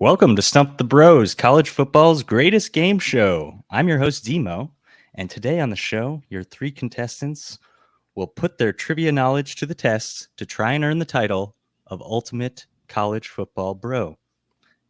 Welcome to Stump the Bros, college football's greatest game show. I'm your host, Demo, and today on the show, your three contestants will put their trivia knowledge to the test to try and earn the title of Ultimate College Football Bro.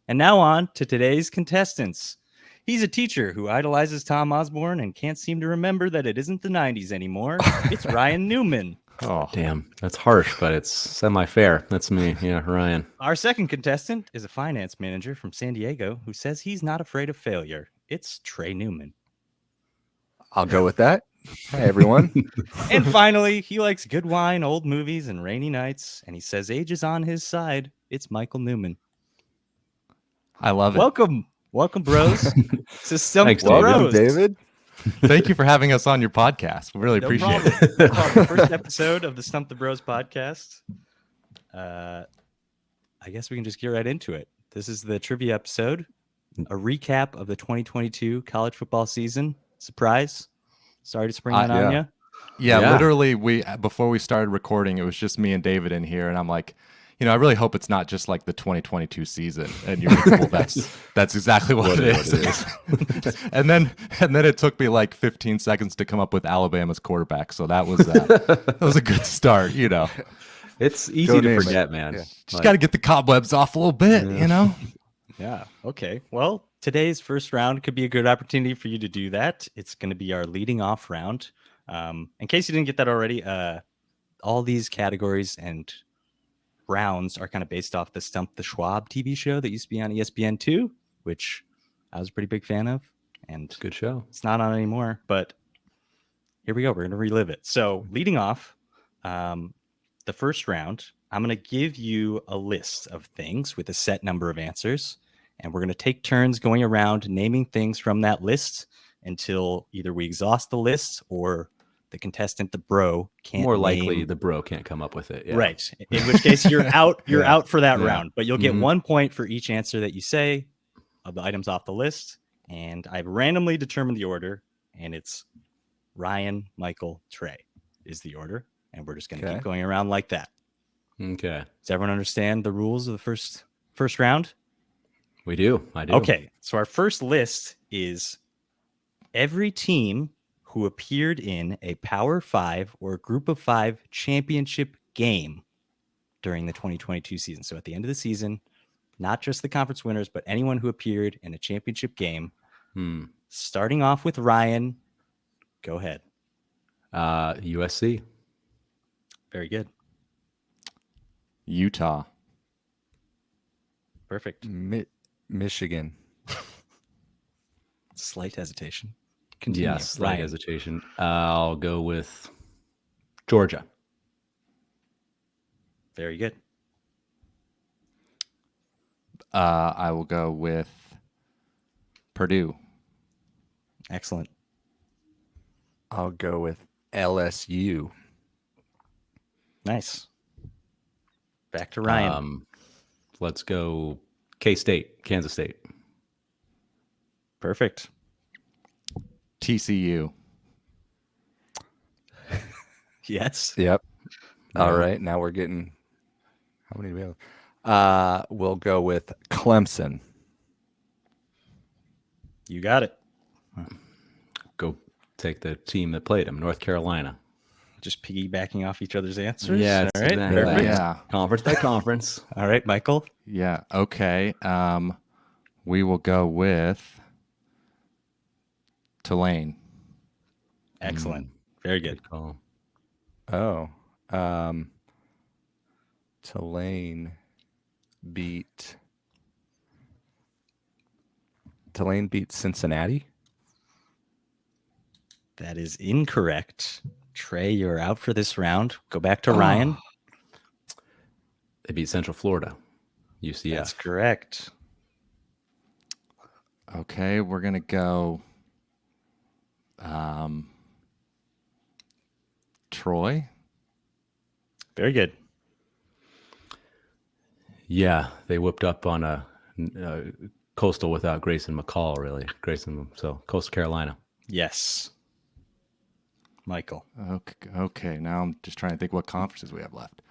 And now on to today's contestants. He's a teacher who idolizes Tom Osborne and can't seem to remember that it isn't the 90s anymore. It's Ryan Newman. Oh, damn. That's harsh, but it's semi-fair. That's me. Yeah, Ryan. Our second contestant is a finance manager from San Diego who says he's not afraid of failure. It's Trey Newman. I'll go with that. Hi, everyone. And finally, he likes good wine, old movies, and rainy nights, and he says age is on his side. It's Michael Newman. I love it. Welcome, bros. To Stump Thanks, the David. Bros. David. Thank you for having us on your podcast. We really appreciate it. No problem. First episode of the Stump the Bros podcast. I guess we can just get right into it. This is the trivia episode, a recap of the 2022 college football season. Surprise. Sorry to spring that on you. Yeah, literally, before we started recording, it was just me and David in here, and I'm like, I really hope it's not just like the 2022 season. And you're like, well, that's exactly what it is. and then it took me like 15 seconds to come up with Alabama's quarterback. So that was a good start. It's easy to forget, man. Yeah. Just got to get the cobwebs off a little bit. Yeah. Okay. Well, today's first round could be a good opportunity for you to do that. It's going to be our leading off round. In case you didn't get that already, all these categories and rounds are kind of based off the Stump the Schwab TV show that used to be on ESPN2, which I was a pretty big fan of. And Good show. it's not on anymore, but here we go. We're going to relive it. So leading off, the first round, I'm going to give you a list of things with a set number of answers. And we're going to take turns going around naming things from that list until either we exhaust the list or the contestant, the bro, can't. More likely the bro can't come up with it. Yeah. Right. In which case you're out. You're out for that Yeah. round, but you'll get 1 point for each answer that you say of the items off the list. And I've randomly determined the order, and it's Ryan, Michael, Trey is the order. And we're just going to keep going around like that. Okay. Does everyone understand the rules of the first round? We do. I do. Okay. So our first list is every team who appeared in a Power 5 or Group of 5 championship game during the 2022 season. So at the end of the season, not just the conference winners, but anyone who appeared in a championship game. Starting off with Ryan, go ahead. USC. Very good. Utah. Perfect. Michigan. Slight hesitation. Continue. Yes. Slight Ryan. hesitation. I'll go with Georgia. Very good. I will go with Purdue. Excellent. I'll go with LSU. Nice. Back to Ryan. Let's go K-State, Kansas State. Perfect. TCU. Yes. Yep. All right. Now we're getting. How many do we have? We'll go with Clemson. You got it. Go take the team that played them, North Carolina. Just piggybacking off each other's answers. Yeah. All right. Exactly. Perfect. Yeah. Conference by conference. All right, Michael. Yeah. Okay. We will go with Tulane. Excellent. Very good. Good call. Oh. Tulane beat Cincinnati. That is incorrect. Trey, you're out for this round. Go back to Ryan. They beat Central Florida. UCF. That's correct. Okay, we're gonna go Troy. Very good. Yeah, they whipped up on a Coastal without Grayson McCall, really. So Coastal Carolina. Yes. Michael. Okay. Now I'm just trying to think what conferences we have left.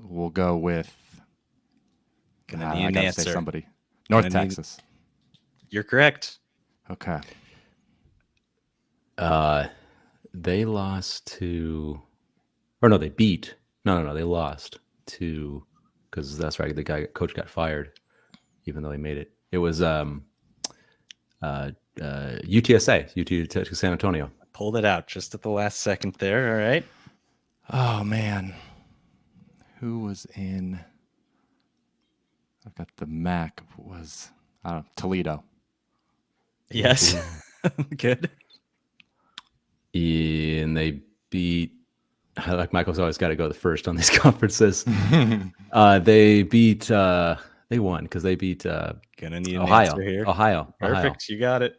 We'll go with. Gonna I need an gotta answer. say somebody. North Gonna need- Texas. You're correct. Okay. They lost to, or no, they beat. No, they lost to, because that's right. The coach got fired, even though he made it. It was UTSA, UT San Antonio. Pulled it out just at the last second there. All right. Oh man, who was in? I've got the MAC. Was Toledo? Yes. Good. And they beat. Like Michael's always got to go the first on these conferences. They beat. They won because they beat Gonna need an Ohio. answer here. Ohio. Perfect. You got it.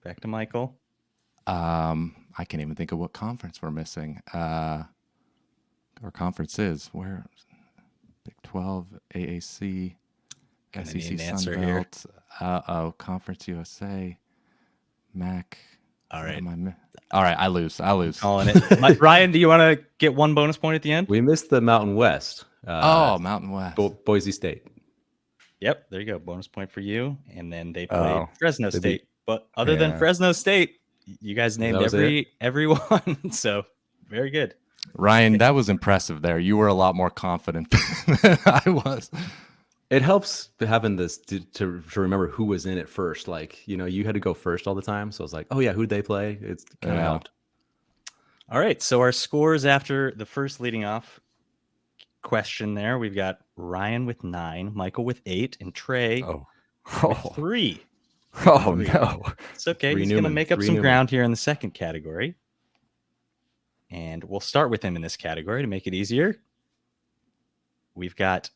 Back to Michael. I can't even think of what conference we're missing. Our conference is where? Big 12, AAC, Gonna need SEC an Sun answer here. Belt. Conference USA, MAC. All What right. am All right, I lose. Calling it. Ryan, do you want to get one bonus point at the end? We missed the Mountain West. Mountain West. Boise State. Yep. There you go. Bonus point for you. And then they played Oh, Fresno they State. beat- But other than Yeah. Fresno State, you guys named was everyone. So very good. Ryan, that was impressive there. You were a lot more confident than I was. It helps having this to remember who was in it first. Like, you had to go first all the time. So it's like, oh, yeah, who'd they play? It's kind of Yeah. helped. All right. So our scores after the first leading off question there, we've got Ryan with 9, Michael with 8, and Trey Oh. with 3. Oh no. It's okay. Three He's going to Newmans, make up three some Newmans. ground here in the second category. And we'll start with him in this category to make it easier. We've got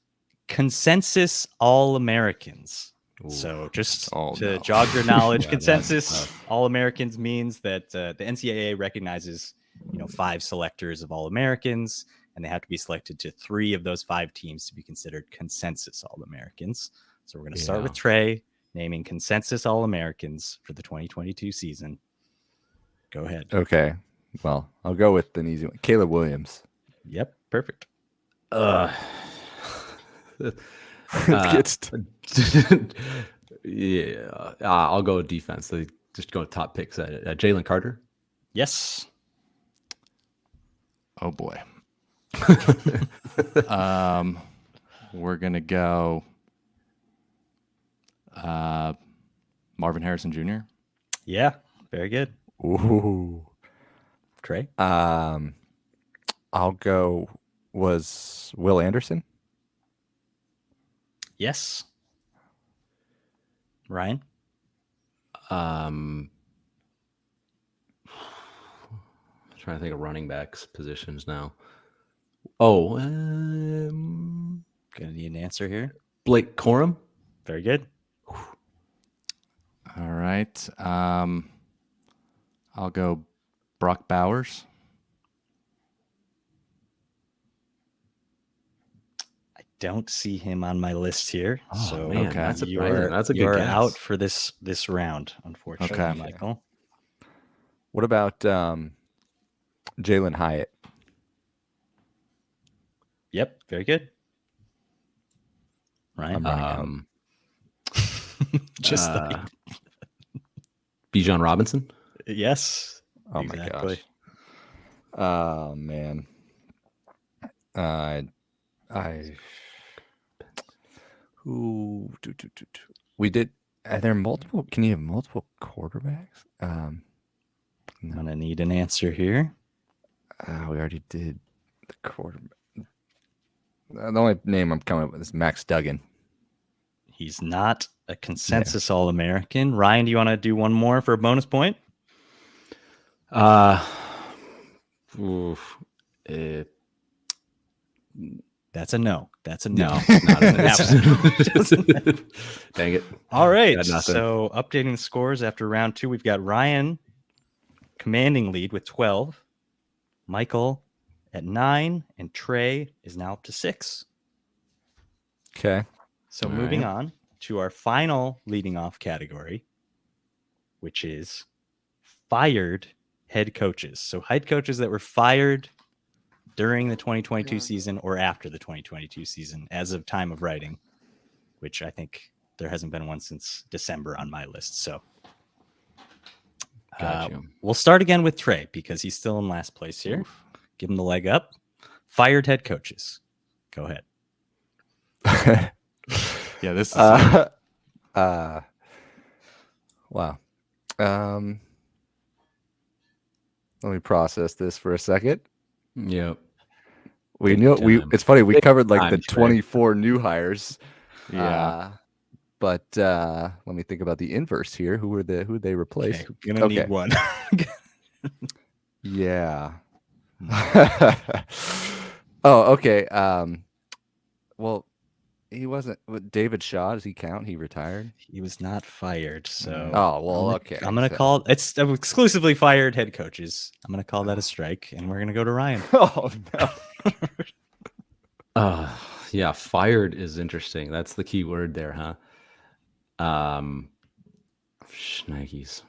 consensus All-Americans. So just Oh, to no. jog your knowledge, Yeah, that's consensus tough. All-Americans means that the NCAA recognizes 5 selectors of All-Americans, and they have to be selected to 3 of those 5 teams to be considered consensus All-Americans. So we're going to start with Yeah. Trey naming consensus All-Americans for the 2022 season. Go ahead. Okay. Well, I'll go with an easy one. Caleb Williams. Yep, perfect. It's- Yeah, I'll go with defense. They just go top picks at it. Jalen Carter. Yes. Oh boy. We're gonna go Marvin Harrison Jr. Yeah, very good. Ooh. Trey? I'll go. Was Will Anderson? Yes. Ryan? I'm trying to think of running backs positions now. Oh, Gonna need an answer here. Blake Corum. Very good. All right. I'll go Brock Bowers. I don't see him on my list here. Oh, so man, okay. that's you're, surprising. That's a good you're guess. out for this round, unfortunately, Okay. Michael. What about Jalen Hyatt? Yep, very good. Ryan? I'm running out. Just Bijan Robinson. yes. Oh exactly. my gosh. Oh man. We did. Are there multiple? Can you have multiple quarterbacks? I'm gonna need an answer here. We already did the quarterback. The only name I'm coming up with is Max Duggan. He's not a consensus All-American. Ryan, do you want to do one more for a bonus point? Oof. That's a no. That's a No, no. not in That it. Dang it. All right. Got nothing. So updating the scores after round 2, we've got Ryan commanding lead with 12, Michael at 9, and Trey is now up to 6. Okay. So All moving right. on to our final leading off category, which is fired head coaches. So head coaches that were fired during the 2022 season or after the 2022 season as of time of writing, which I think there hasn't been one since December on my list. So Got you. we'll start again with Trey because he's still in last place here. Give him the leg up. Fired head coaches. Go ahead. Yeah, this is wow. Let me process this for a second. Yep. We Big knew time. it's funny, we Big covered like the time, Trey. 24 new hires. yeah. But let me think about the inverse here. Who they replaced? Okay, we're gonna need one. Yeah. Oh, okay. Well, he wasn't. David Shaw, does he count? He retired. He was not fired. So Oh well, okay. I'm gonna so- call it's exclusively fired head coaches. I'm gonna call that a strike, and we're gonna go to Ryan. Oh no. Yeah, fired is interesting. That's the key word there, huh? Schnikes.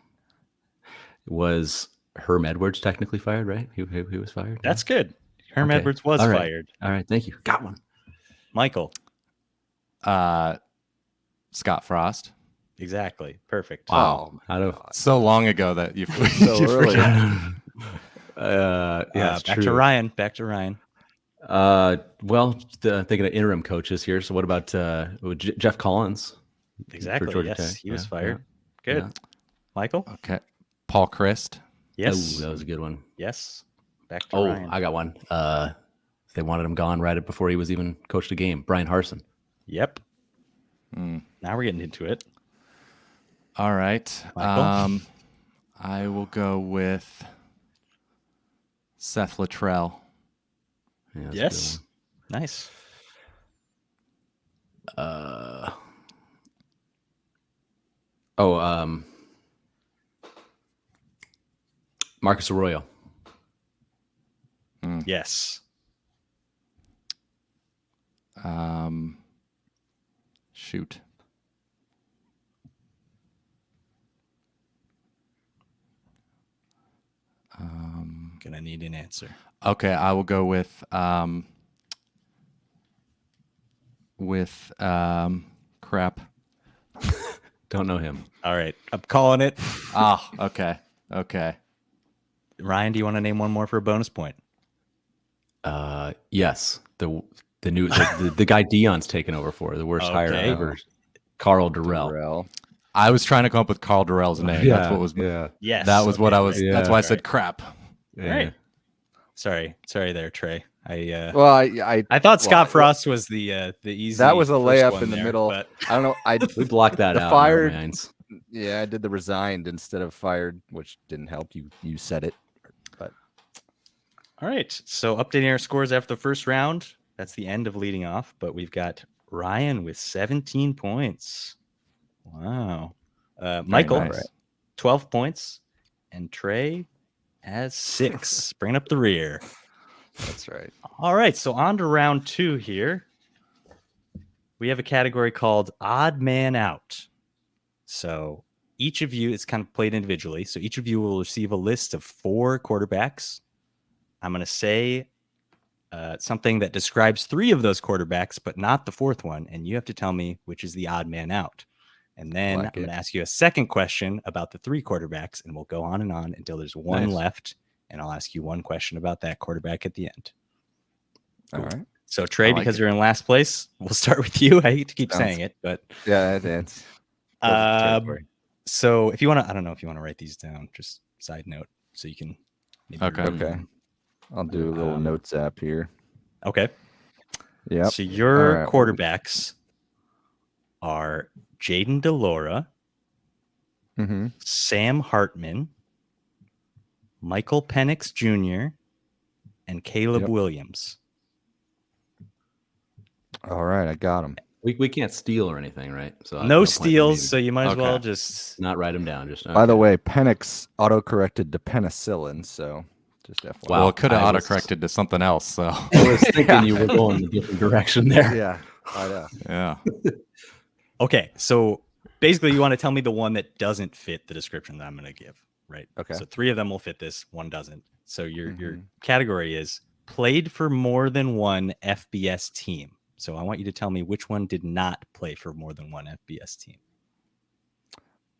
Was Herm Edwards technically fired, right? He was fired. That's good. Herm Okay. Edwards was All right. fired. All right, thank you. Got one. Michael. Scott Frost. Exactly. Perfect. Wow. How do? So long ago that you, So you early. forget. Yeah, it's back true. to Ryan. Back to Ryan. Well, thinking of interim coaches here. So what about Jeff Collins? for Exactly. Georgia Yes, Tech? he was Yeah, fired. yeah, Good. yeah. Michael. Okay. Paul Christ. Yes. Oh, that was a good one. Yes. Back to Oh, Ryan. I got one. They wanted him gone right before he was even coached a game. Brian Harsin. Yep. Mm. Now we're getting into it. All right. Michael? I will go with Seth Luttrell. Yeah, that's a good Yes. Nice. one. Marcus Arroyo. Yes. Shoot. Gonna need an answer. Okay, I will go with crap. Don't know him. All right. I'm calling it. Oh, okay. Okay. Ryan, do you want to name one more for a bonus point? Yes, the new the guy Dion's taken over for, the worst hire Okay. ever. Carl Durrell. Durrell. I was trying to come up with Carl Durrell's name. That's what was. Yeah. Yes. That was what I was. Yeah. That's why I said crap. Yeah. Right. Sorry there, Trey. Well, I thought Scott Frost was the easy. that was a first layup one in the there, all but I don't know. We blocked that The out. fired- in our minds. Yeah, I did the resigned instead of fired, which didn't help. You said it, but all right. So updating our scores after the first round. That's the end of leading off, but we've got Ryan with 17 points. Wow. Michael, nice. 12 points, and Trey has 6, bringing up the rear. that's right. All right, so on to round 2 here. We have a category called Odd Man Out. So each of you is kind of played individually. So each of you will receive a list of 4 quarterbacks. I'm going to say something that describes 3 of those quarterbacks, but not the 4th one. And you have to tell me which is the odd man out. And then Like I'm going it. to ask you a second question about the 3 quarterbacks, and we'll go on and on until there's one Nice. left. And I'll ask you one question about that quarterback at the end. All right. So Trey, I like because it. you're in last place, we'll start with you. I hate to keep Sounds- saying it, but Yeah, that's perfect territory. so if you want to, I don't know if you want to write these down, just side note, so you can maybe Okay. read Okay. them. I'll do a little notes app here. Okay. Yep. So your All right. quarterbacks are Jaden DeLora, Mm-hmm. Sam Hartman, Michael Penix Jr., and Caleb Yep. Williams. All right, I got him. We can't steal or anything, right? So No point for steals, me so you might as well Okay. just. not write them down. Just By the okay. way, Penix auto-corrected to penicillin, so just FYI. Wow. Well, it could have I was- autocorrected to something else. So I was thinking you were going a different direction there. Yeah, I know. yeah. Okay, so basically, you want to tell me the one that doesn't fit the description that I'm going to give, right? Okay. So 3 of them will fit this, one doesn't. So your Mhm. category is played for more than one FBS team. So I want you to tell me which one did not play for more than one FBS team.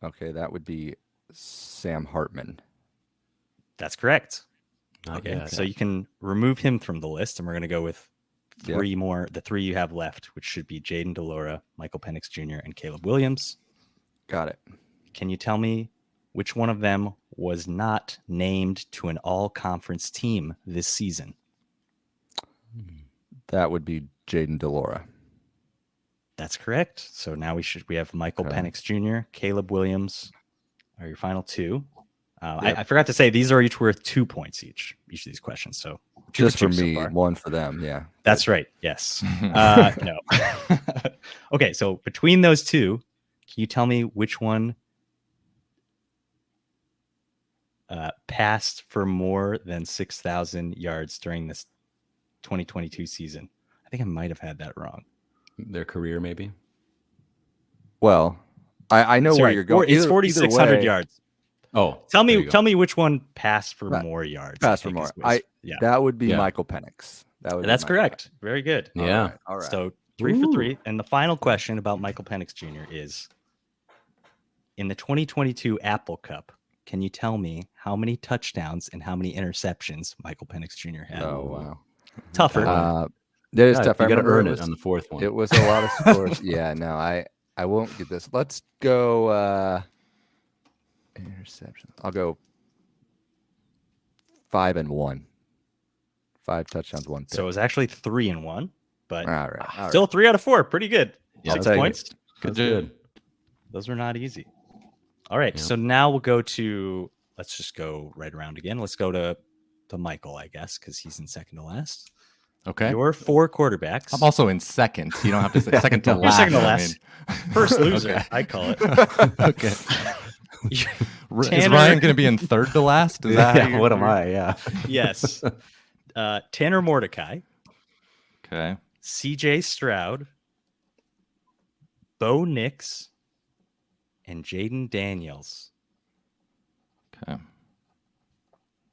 Okay, that would be Sam Hartman. That's correct. Not Okay, yet. so you can remove him from the list, and we're going to go with Yep. three more, the three you have left, which should be Jaden DeLora, Michael Penix Jr., and Caleb Williams. Got it. Can you tell me which one of them was not named to an all-conference team this season? That would be Jaden DeLora. That's correct. So now we have Michael Okay. Penix Jr., Caleb Williams are your final two. Yep. I forgot to say these are each worth 2 points each of these questions. So two Just for two so me, far. one for them. Yeah. That's right. Yes. No. Okay. So between those two, can you tell me which one passed for more than 6,000 yards during this 2022 season? I think I might have had that wrong. Their career, maybe. Well, I know where Sorry, you're going. It's Either 4,600 way, yards. Oh, Tell there me, you go. tell me which one passed for Pa- more yards. Pass I for think more. is what yeah, That would be Yeah. Michael Penix. That would. that's be Michael correct. Very good. Penix. Yeah. All right. So 3 for Ooh. 3. And the final question about Michael Penix Jr. is: in the 2022 Apple Cup, can you tell me how many touchdowns and how many interceptions Michael Penix Jr. had? Oh wow. Tougher. That is Yeah, tough. I you got to remember earn it it was, on the fourth one. it was a lot of scores. Yeah. No, I won't get this. Let's go. Interception. I'll go 5 and 1. 5 touchdowns, 1 pick. So it was actually 3 and 1, but all right. still 3 out of 4. Pretty good. Yeah, 6 I'll take points. That's job. good. Those were not easy. All right. Yeah. So now we'll go to, let's just go right around again. Let's go to Michael, I guess, because he's in second to last. Okay. Your 4 quarterbacks. I'm also in second. So you don't have to say second to You're last. second to I last. mean. First loser, Okay. I call it. Okay. Is Tanner- Ryan going to be in third to last? Is that how Yeah, what am I? Yeah. Yes. Tanner Mordecai, Okay. CJ Stroud, Bo Nix, and Jaden Daniels. Okay.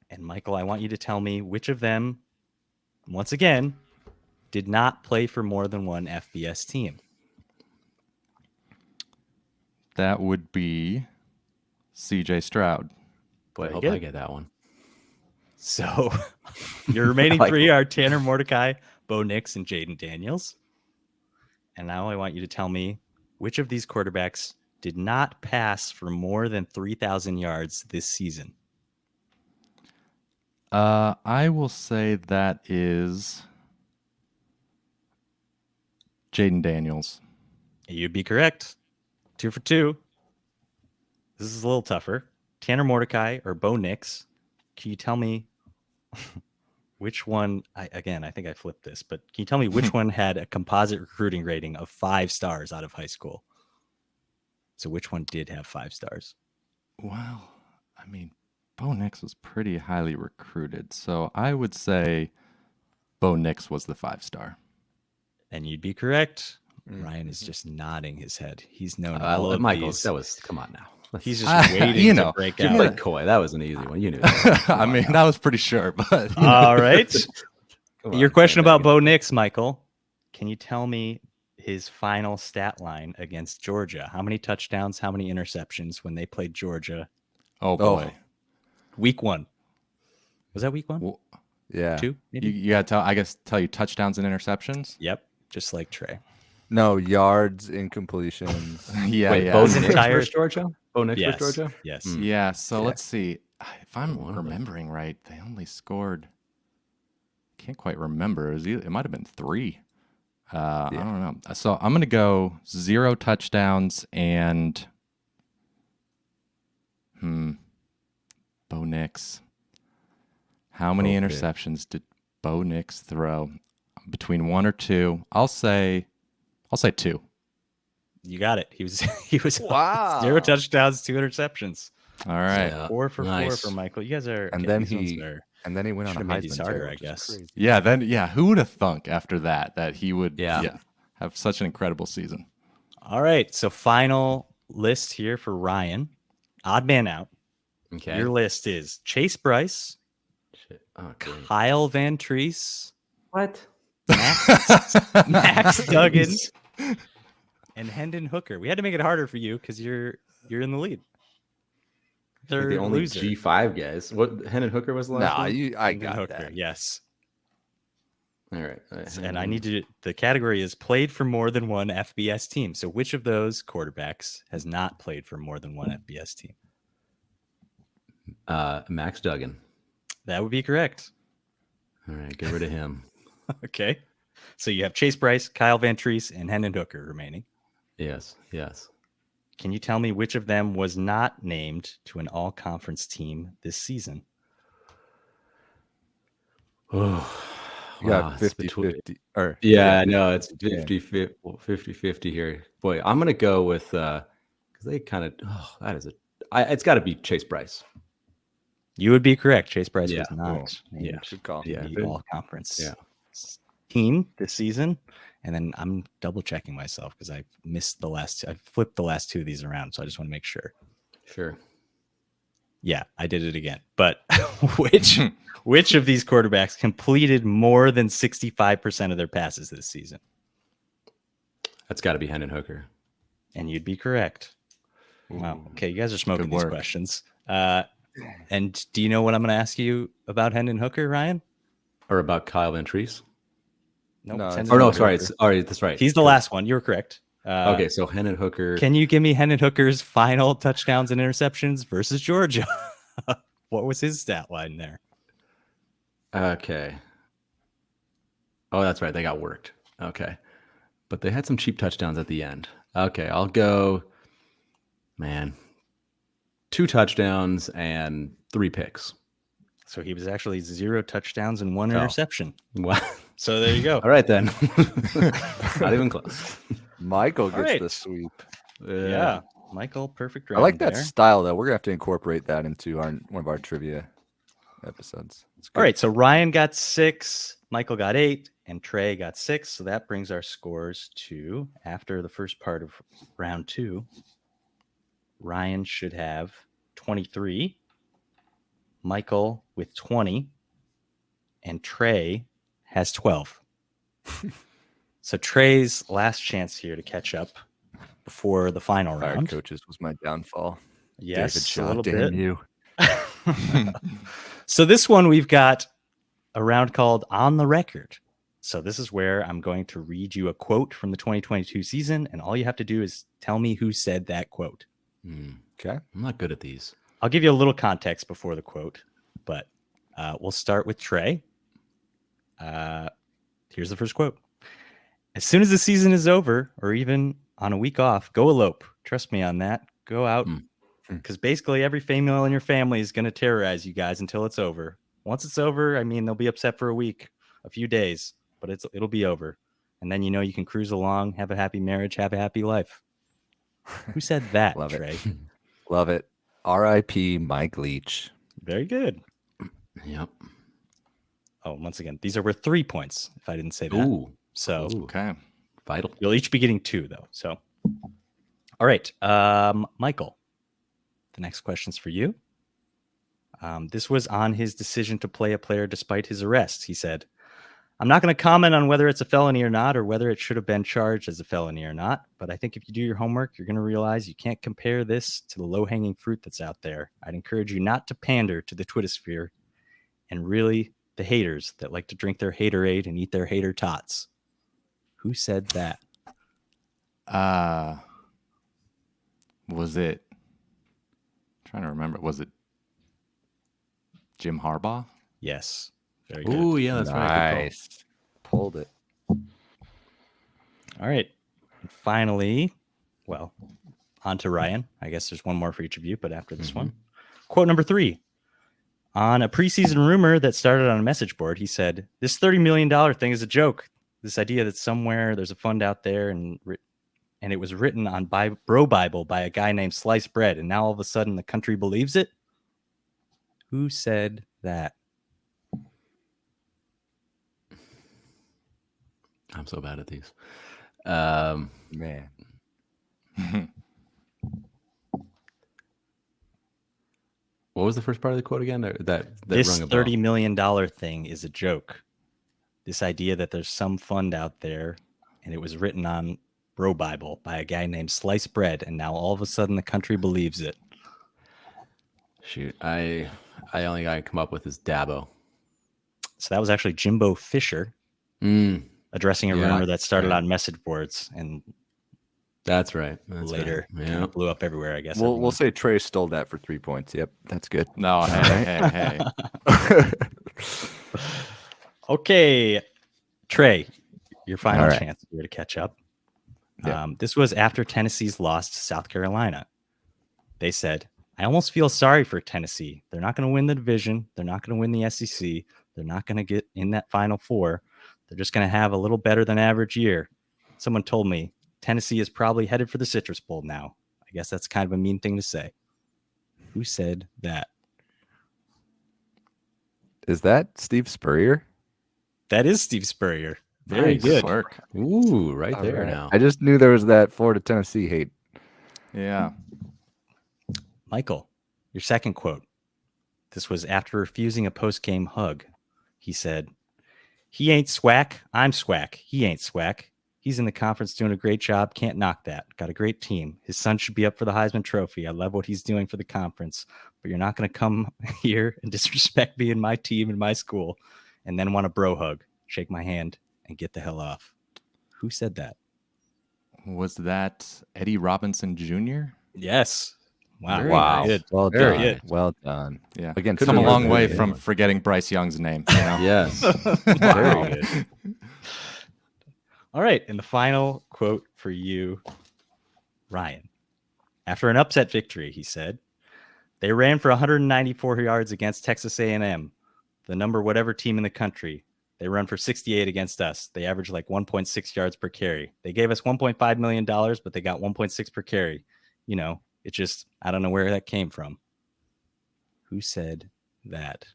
And Michael, I want you to tell me which of them, once again, did not play for more than one FBS team. That would be CJ Stroud. Boy, I Very hope good. I get that one. So your remaining like 3 are Tanner Mordecai, Bo Nix, and Jaden Daniels. And now I want you to tell me which of these quarterbacks did not pass for more than 3,000 yards this season. I will say that is Jaden Daniels. You'd be correct. 2 for 2. This is a little tougher. Tanner Mordecai or Bo Nix. Can you tell me which one? I think I flipped this, but can you tell me which one had a composite recruiting rating of 5 stars out of high school? So which one did have 5 stars? Well, I mean, Bo Nix was pretty highly recruited. So I would say Bo Nix was the 5-star. And you'd be correct. Ryan is just nodding his head. He's known all of Michael, these. that was, come on now. He's just waiting you to know, break Give out. me the coy. That was an easy one. You knew that. I mean, that was pretty sure, but you know. All right. Come Your on, question about Sandbag. Bo Nix, Michael. Can you tell me his final stat line against Georgia? How many touchdowns, how many interceptions when they played Georgia? Oh boy. Week 1. Was that week 1? Well, Yeah. 2? Maybe? you gotta tell you touchdowns and interceptions. Yep. Just like Trey. No yards, incompletions. Yeah, Wait, yeah. Bo His Nix entire- versus Georgia? Bo Nix Yes. versus Georgia? Yes. Hmm. Yeah, so Yeah. let's see. If I'm One of them. remembering right, they only scored. Can't quite remember. It might have been 3. I don't know. So I'm gonna go 0 touchdowns and Bo Nix. How many Okay. interceptions did Bo Nix throw? Between 1 or 2. I'll say 2. You got it. He was Wow. 0 touchdowns, 2 interceptions. All right. Yeah. 4 for 4 Nice. for Michael. You guys are And okay, then these ones he are- and then he went on a Should've made Heisman these harder, tear, I which is guess. crazy. Yeah, who would have thunk after that he would Yeah. have such an incredible season. All right. So final list here for Ryan. Odd man out. Okay. Your list is Chase Bryce, Shit. Oh, great. Kyle Van Treese, What? Max Duggan, and Hendon Hooker. We had to make it harder for you because you're in the lead. Like Third the only loser. G5 guys. What? Hendon Hooker was the last Nah, one? I Hendon got Hooker, that. yes. All right. And I need to. The category is played for more than one FBS team. So which of those quarterbacks has not played for more than one FBS team? Max Duggan. That would be correct. All right, get rid of him. Okay. So you have Chase Bryce, Kyle Van Treese, and Hendon Hooker remaining. Yes. Can you tell me which of them was not named to an all-conference team this season? Oh, You got 50-50. Or Yeah, no, it's 50-50. 50-50 here. Boy, I'm gonna go with because they kind of. Oh, that is it's got to be Chase Bryce. You would be correct. Chase Bryce Yeah, was not named yeah, Good call. to yeah. the all-conference Yeah. team this season. And then I'm double-checking myself because I missed the last. I flipped the last two of these around, so I just want to make sure. Sure. Yeah, I did it again. But which of these quarterbacks completed more than 65% of their passes this season? That's got to be Hendon Hooker. And you'd be correct. Wow. Okay, you guys are smoking Good these work. questions. And do you know what I'm going to ask you about Hendon Hooker, Ryan? Or about Kyle Van Treese? Nope, No, it's it's- Hendon Or no, Hooker. sorry. All right, that's right. He's the last one. You were correct. Okay, so Hendon Hooker. Can you give me Hendon Hooker's final touchdowns and interceptions versus Georgia? What was his stat line there? Okay. Oh, that's right. They got worked. Okay. But they had some cheap touchdowns at the end. Okay, I'll go, man, 2 touchdowns and 3 picks. So he was actually 0 touchdowns and 1 Oh. interception. Wow. So there you go. All right, then. Not even close. Michael gets right. the sweep. Yeah. Michael, perfect round I like that there. style though. We're gonna have to incorporate that into one of our trivia episodes. It's good. All right, so Ryan got 6, Michael got 8, and Trey got 6. So that brings our scores to, after the first part of round 2, Ryan should have 23, Michael with 20, and Trey has 12. So Trey's last chance here to catch up before the final Fired round. coaches was my downfall. Yes, David a Shaw, little damn bit. you. So this one, we've got a round called On the Record. So this is where I'm going to read you a quote from the 2022 season, and all you have to do is tell me who said that quote. Okay. I'm not good at these. I'll give you a little context before the quote, but we'll start with Trey. Here's the first quote. As soon as the season is over, or even on a week off, go elope. Trust me on that. Go out. Because basically every female in your family is going to terrorize you guys until it's over. Once it's over, I mean, they'll be upset for a week, a few days, but it'll be over. And then you can cruise along, have a happy marriage, have a happy life. Who said that, Love it. Trey? Love it. R.I.P. Mike Leach. Very good. Yep. Oh, once again, these are worth 3 points if I didn't say that. Ooh. So Ooh. Okay. Vital. you'll each be getting 2, though. So, all right, Michael, the next question's for you. This was on his decision to play a player despite his arrest. He said, I'm not going to comment on whether it's a felony or not, or whether it should have been charged as a felony or not. But I think if you do your homework, you're going to realize you can't compare this to the low-hanging fruit that's out there. I'd encourage you not to pander to the Twittersphere and really the haters that like to drink their haterade and eat their hater tots. Who said that? Was it? I'm trying to remember. Was it Jim Harbaugh? Yes. Very good. Ooh, yeah, that's right. Good call. Nice. Pulled it. All right. And finally, well, on to Ryan. I guess there's one more for each of you, but after this one. Quote number 3. On a preseason rumor that started on a message board, he said, this $30 million thing is a joke. This idea that somewhere there's a fund out there and it was written on Bro Bible by a guy named Sliced Bread, and now all of a sudden the country believes it? Who said that? I'm so bad at these. Man. What was the first part of the quote again? That This rung a bell. $30 million thing is a joke. This idea that there's some fund out there, and it was written on Bro Bible by a guy named Slice Bread, and now all of a sudden the country believes it. Shoot, I only got to come up with is Dabo. So that was actually Jimbo Fisher addressing a rumor that started on message boards and that's right. That's later right. kind of blew up everywhere, I guess. We'll say Trey stole that for 3 points. Yep, that's good. No, hey. Okay, Trey, your final All right. chance here to catch up. Yeah. This was after Tennessee's loss to South Carolina. They said, I almost feel sorry for Tennessee. They're not going to win the division. They're not going to win the SEC. They're not going to get in that Final Four. They're just going to have a little better than average year. Someone told me Tennessee is probably headed for the Citrus Bowl now. I guess that's kind of a mean thing to say. Who said that? Is that Steve Spurrier? That is Steve Spurrier. Very Nice good. work. Ooh, right there All right. now. I just knew there was that Florida Tennessee hate. Yeah. Michael, your second quote. This was after refusing a post-game hug. He said, he ain't swack. I'm swack. He ain't swack. He's in the conference doing a great job. Can't knock that. Got a great team. His son should be up for the Heisman Trophy. I love what he's doing for the conference. But you're not going to come here and disrespect me and my team and my school and then want a bro hug, shake my hand, and get the hell off. Who said that? Was that Eddie Robinson Jr.? Yes. Wow. Very Wow. Good. Well Very done. good. Well done. Yeah. Again, Come a similar long to way the from other one. forgetting Bryce Young's name. You know? Yes. Very good. All right. And the final quote for you, Ryan. After an upset victory, he said, they ran for 194 yards against Texas A&M, the number whatever team in the country. They run for 68 against us. They average like 1.6 yards per carry. They gave us $1.5 million, but they got 1.6 per carry. You know, it just, I don't know where that came from. Who said that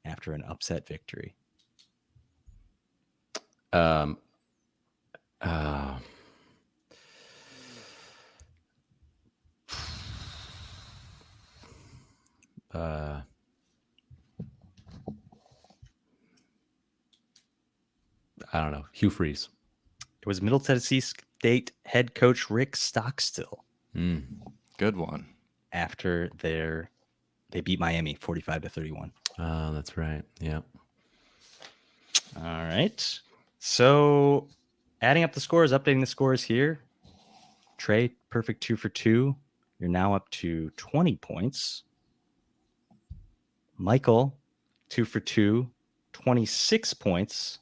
after an upset victory? I don't know. Hugh Freeze. It was Middle Tennessee State head coach Rick Stockstill Good one. after they beat Miami 45-31. Oh, that's right. Yeah. All right. So adding up the scores, updating the scores here. Trey, perfect 2 for 2. You're now up to 20 points. Michael, 2 for 2, 26 points.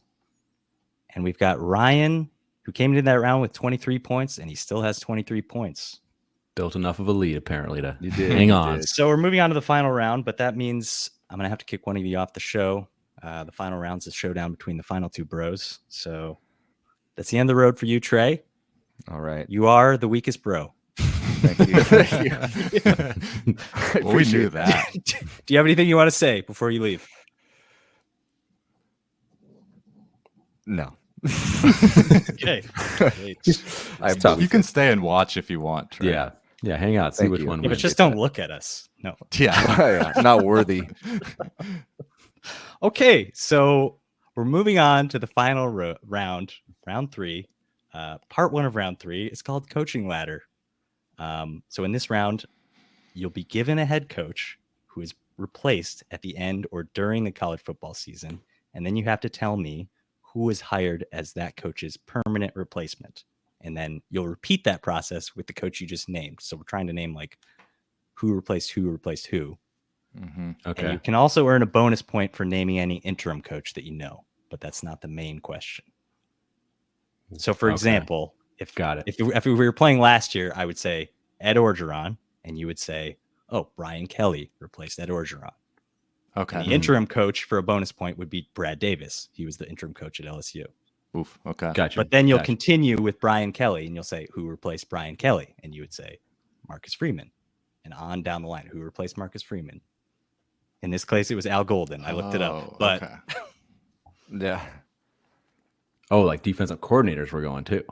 And we've got Ryan, who came into that round with 23 points, and he still has 23 points. Built enough of a lead, apparently, to You did. hang You on. did. So we're moving on to the final round, but that means I'm going to have to kick one of you off the show. The final round's a showdown between the final two bros. So that's the end of the road for you, Trey. All right. You are the weakest bro. Thank you. Thank you. Well, we knew that. Do you have anything you want to say before you leave? No. Okay. I'm You can stay and watch if you want. Trey. Yeah. Yeah. Hang out. See Thank which you. one Yeah, but wins. just don't look at us. No. Yeah. Yeah, not worthy. Okay, so we're moving on to the final round, round 3. Part 1 of round 3 is called Coaching Ladder. So in this round, you'll be given a head coach who is replaced at the end or during the college football season, and then you have to tell me who was hired as that coach's permanent replacement. And then you'll repeat that process with the coach you just named. So we're trying to name like who replaced who. Mm-hmm. And Okay. you can also earn a bonus point for naming any interim coach that you know, but that's not the main question. So, for Okay. example, Got it. if we were playing last year, I would say Ed Orgeron, and you would say, oh, Brian Kelly replaced Ed Orgeron. Okay. The interim coach for a bonus point would be Brad Davis. He was the interim coach at LSU. Oof. Okay. Gotcha. But then you'll Gotcha. continue with Brian Kelly, and you'll say, who replaced Brian Kelly? And you would say, Marcus Freeman. And on down the line, who replaced Marcus Freeman? In this case, it was Al Golden. I looked it up. Oh, But okay. Yeah. Oh, like defensive coordinators were going too.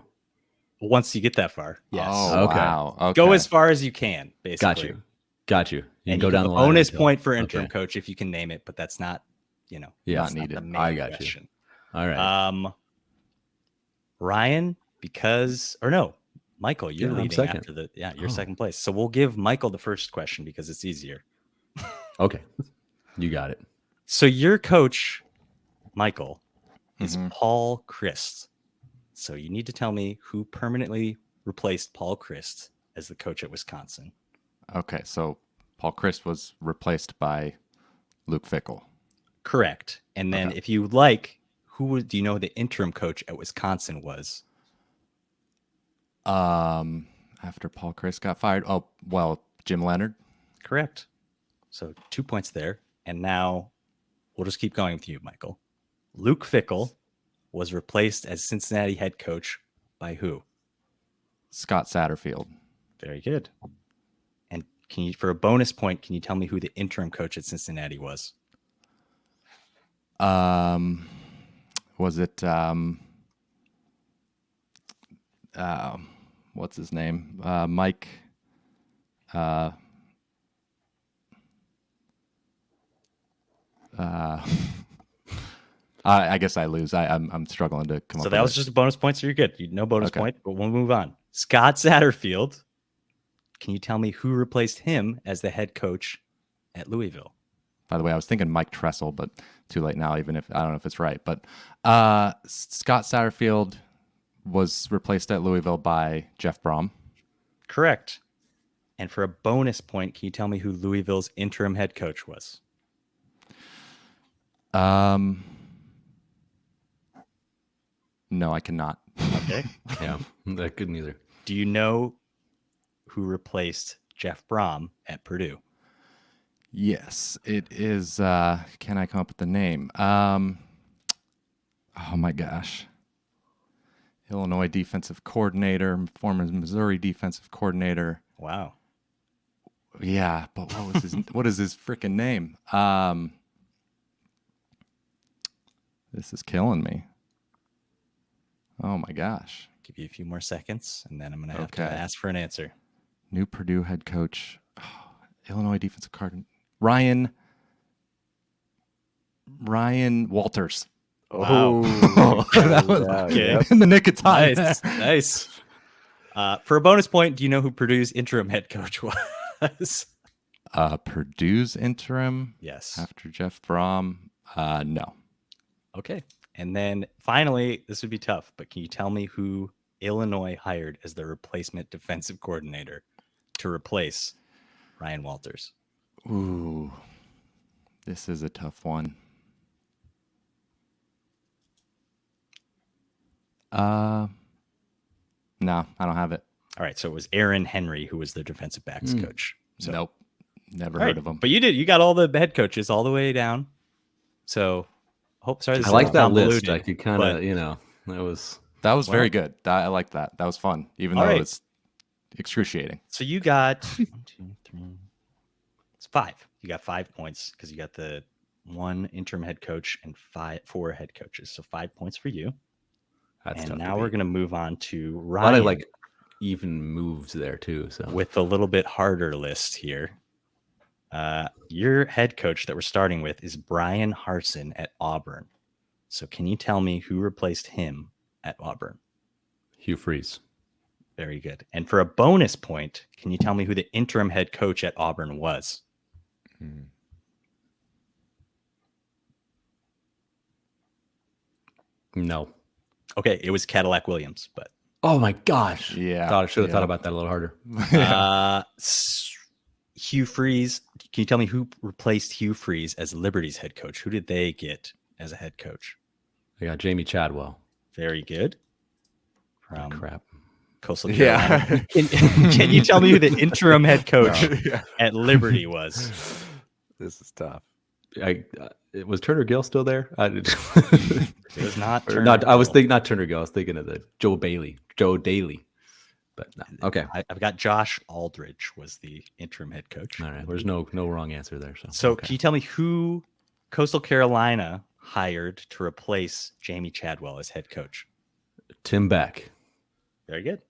once you get that far, yes. Oh, Okay. wow. Okay. Go as far as you can, basically. Got you. Got you. You can And go you down get the a line. bonus until- point for interim okay. coach if you can name it, but that's not, Yeah, that's not not the needed. main I got you. question. All right. Ryan, Michael, you're Yeah, I'm leading second. after you're Oh. second place. So we'll give Michael the first question because it's easier. Okay. You got it. So your coach, Michael, is Mhm. Paul Christ. So you need to tell me who permanently replaced Paul Christ as the coach at Wisconsin. Okay, so Paul Christ was replaced by Luke Fickell. Correct. And then Okay. if you like, do you know who the interim coach at Wisconsin was? After Paul Christ got fired. Oh, well, Jim Leonard. Correct. So 2 points there. And now we'll just keep going with you, Michael. Luke Fickell was replaced as Cincinnati head coach by who? Scott Satterfield. Very good. And for a bonus point, can you tell me who the interim coach at Cincinnati was? Was it what's his name? Mike. I guess I lose. I'm struggling to come up. So with that was it. just a bonus point. So you're good. No bonus Okay. point, but we'll move on. Scott Satterfield. Can you tell me who replaced him as the head coach at Louisville? By the way, I was thinking Mike Tressel, but too late now. Even if I don't know if it's right, but Scott Satterfield was replaced at Louisville by Jeff Brom. Correct. And for a bonus point, can you tell me who Louisville's interim head coach was? No, I cannot. Okay. Yeah, that couldn't either. Do you know who replaced Jeff Brom at Purdue? Yes, it is. Can I come up with the name? Oh my gosh. Illinois defensive coordinator, former Missouri defensive coordinator. Wow. Yeah, but what is his freaking name? This is killing me. Oh my gosh. Give you a few more seconds, and then I'm going to have to Okay. ask for an answer. New Purdue head coach, Illinois defensive coordinator, Ryan Walters. Wow. That was Okay. in the nick of time. Nice. Nice. For a bonus point, do you know who Purdue's interim head coach was? Purdue's interim Yes. after Jeff Brom. No. Okay. And then finally, this would be tough, but can you tell me who Illinois hired as their replacement defensive coordinator to replace Ryan Walters? Ooh, this is a tough one. No, I don't have it. All right. So it was Aaron Henry who was their defensive backs coach. So, Nope. Never all right, heard of him. But you got all the head coaches all the way down. So sorry. This I is like that list. convoluted, I could kind but- of, that was. That was very good. I like that. That was fun, even All though right. it's excruciating. So you got 1, 2, 3. It's 5. You got 5 points because you got the 1 interim head coach and 4 head coaches. So 5 points for you. That's And tough now to we're beat. going to move on to A lot Ryan of like even moves there too. So with a little bit harder list here. Your head coach that we're starting with is Brian Harsin at Auburn. So can you tell me who replaced him at Auburn? Hugh Freeze. Very good. And for a bonus point, can you tell me who the interim head coach at Auburn was? No. Okay, it was Cadillac Williams, but Oh my gosh. Yeah, Thought I should have yeah. thought about that a little harder. Hugh Freeze. Can you tell me who replaced Hugh Freeze as Liberty's head coach? Who did they get as a head coach? I got Jamie Chadwell. Very good. From Crap. Coastal Carolina. Can you tell me who the interim head coach at Liberty was? This is tough. Was Turner Gill still there? It was not. Or Turner not. I was Gill. thinking not Turner Gill. I was thinking of the Joe Daly. But no. Okay. I've got Josh Aldridge was the interim head coach. All right. There's no wrong answer there. So okay. can you tell me who Coastal Carolina hired to replace Jamie Chadwell as head coach? Tim Beck. Very good.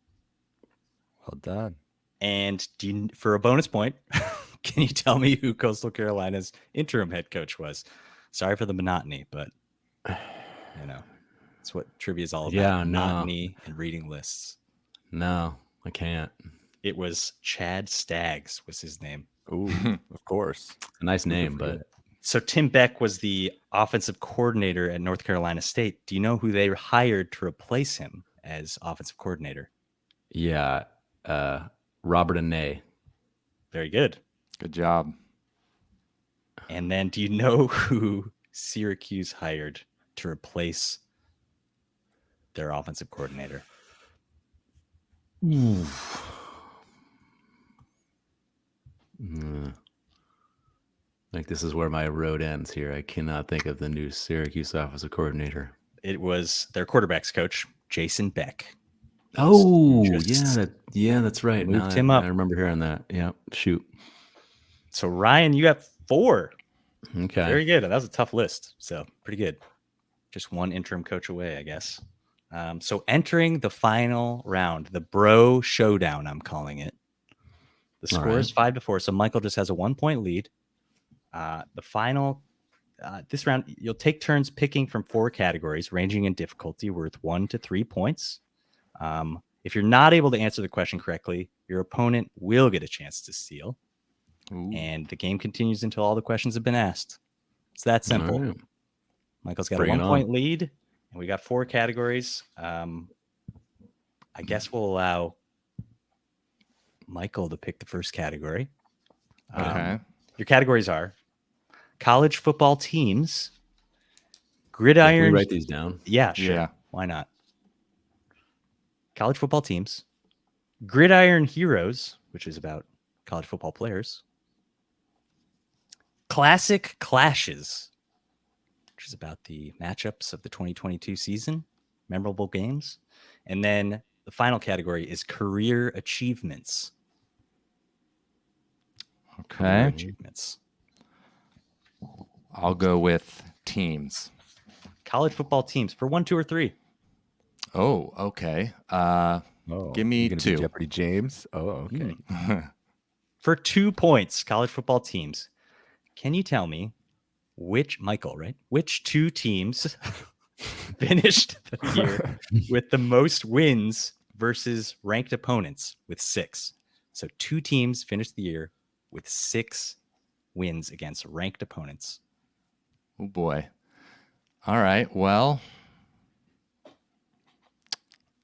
Well done. And for a bonus point, Can you tell me who Coastal Carolina's interim head coach was? Sorry for the monotony, but it's what trivia is all about. Yeah, no. Monotony and reading lists. No, I can't. It was Chad Staggs was his name. Ooh, of course. A nice name, but So Tim Beck was the offensive coordinator at North Carolina State. Do you know who they hired to replace him as offensive coordinator? yeah, Robert and Nay. Very good. Good job. And then do you know who Syracuse hired to replace their offensive coordinator? I think this is where my road ends here. I cannot think of the new Syracuse offensive coordinator. It was their quarterback's coach, Jason Beck. Oh, Just that's right. moved him up. I remember hearing that. Yeah, shoot. So Ryan, you got 4. Okay. Very good. That was a tough list. So pretty good. Just one interim coach away, I guess. So entering the final round, the Bro Showdown, I'm calling it. The score is 5-4. So Michael just has a 1-point lead. The final, this round, you'll take turns picking from 4 categories, ranging in difficulty, worth 1 to 3 points. If you're not able to answer the question correctly, your opponent will get a chance to steal. Ooh. And the game continues until all the questions have been asked. It's that simple. All right. Michael's got Bring a it 1-point lead, and we got 4 categories. I guess we'll allow Michael to pick the first category. Okay. Your categories are college football teams, Can gridiron. we write these down? Yeah, sure. Yeah. Why not? College football teams, gridiron heroes, which is about college football players, classic clashes, which is about the matchups of the 2022 season, memorable games. And then the final category is career achievements. Career Okay. achievements. I'll go with teams. College football teams for 1, 2, or 3. Oh, okay. Give me you gonna be 2. Jeopardy James. Oh, okay. For 2 points, college football teams. Can you tell me which 2 teams finished the year with the most wins versus ranked opponents with 6? So 2 teams finished the year with 6 wins against ranked opponents. Oh boy. All right. Well,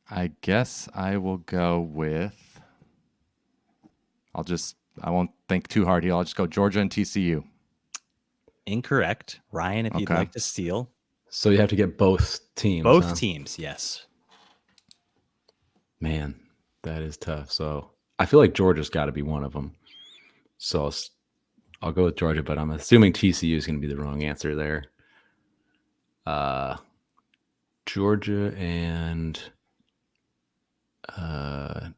I guess I will go with. I won't think too hard here. I'll just go Georgia and TCU. Incorrect. Ryan, if you'd Okay. like to steal. So you have to get both teams. Both huh? teams, yes. Man, that is tough. So I feel like Georgia's got to be one of them. So I'll go with Georgia, but I'm assuming TCU is going to be the wrong answer there. Georgia and guy